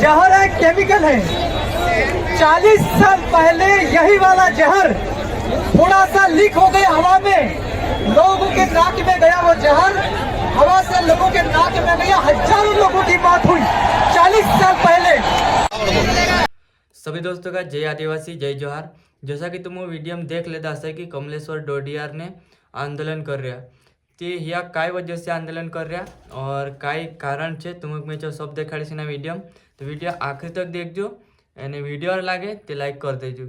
जहर एक केमिकल है। 40 साल पहले यही वाला जहर थोड़ा सा लीक हो गया हवा में, लोगों के नाक में गया वो जहर, हवा से लोगों के नाक में गया, हजारों लोगों की मौत हुई 40 साल पहले। सभी दोस्तों का जय आदिवासी, जय जोहार। जैसा कि तुम वीडियो में देख लेता हशे की कमलेश्वर डोडियार ने आंदोलन कर रहा ते ह्या काय वजह से आंदोलन कर रहा और काय कारण છે तुम्हें मैं जो सब देखाड़ीश ना वीडियो में, तो वीडियो आखिर तक देखजो અને વિડીયો લાગે તે લાઈક કરી દેજો।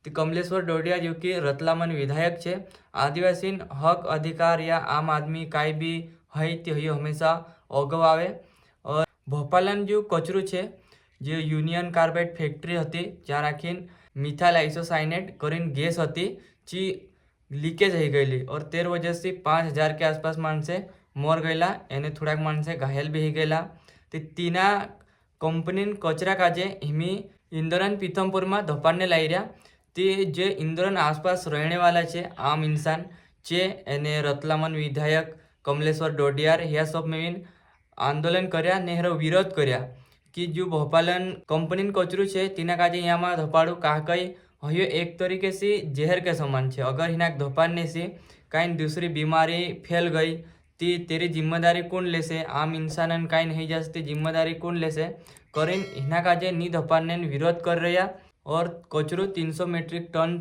તે કમલેશ્વર ડોડિયા जो कि રતલામન વિધાયક છે, આદિવાસી હક અધિકાર या આમ આદમી કાંઈ બી હોય તે હંમેશા અગાઉ આવે। और ભોપાલન जो કચરું છે જે યુનિયન કાર્બાઇડ ફેક્ટરી હતી જ્યાં રાખીને મિથાઇલ આइसोसाइनेट કરીને ગેસ હતી જે લીકેજ થઈ ગયેલી और તેર वजह से 5000 के आसपास माणसे मर गયેલા એને થોડાક માણસે ઘાયલ બી થઈ ગયેલા। તે તીના કંપની કચરા કાજે હિમી इंदोरन पीथमपुर में धोपाड़ने लाई रहा ते जे इंदोरन आसपास रहने वाला है आम इंसान चे एने रतलामन विधायक कमलेश्वर डोडियार या सब में आंदोलन कर्या ने हेरो विरोध कर्या कि जो भोपालन कंपनी कचरू है तीना काजे यहाँ में धोपाड़ू का कई हयो एक तरीके से जहर के समान है। अगर हिना धोपाड़ने से कहीं दूसरी बीमारी फैल गई ती तेरी जिम्मेदारी कौन लेसे, आम इंसान कहीं नहीं जाती जिम्मेदारी कौन लेसे करीन हिना काजे नी धोपाड़ने विरोध कर रहा। और कचरू 300 मेट्रिक टन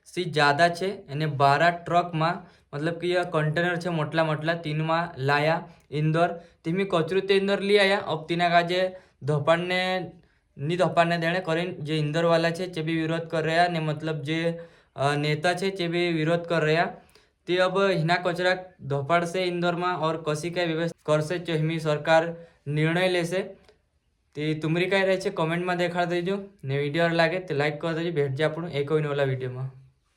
से ज़्यादा है एने 12 ट्रक में मतलब कि यह कंटेनर है मोटला मोटला 3 में लाया इंदौर तीमी कचरू ते इंदौर ले आया। अब तीना काजे धोपाड़ने नी धोपाड़ने देने करीन जे इंदौर वाला है चे भी विरोध कर रहा ने मतलब जे नेता है चे भी विरोध कर रहा ते अब हिना कचरा धोपाड़ से इंदौर में और कसी का व्यवस्था करसे जो हिमी सरकार निर्णय लेसे ते तुमरी काय रहे कमेंट में देखा देजो ने वीडियो लगे तो लाइक कर देजो। भेट जा आपण एक विडियो में।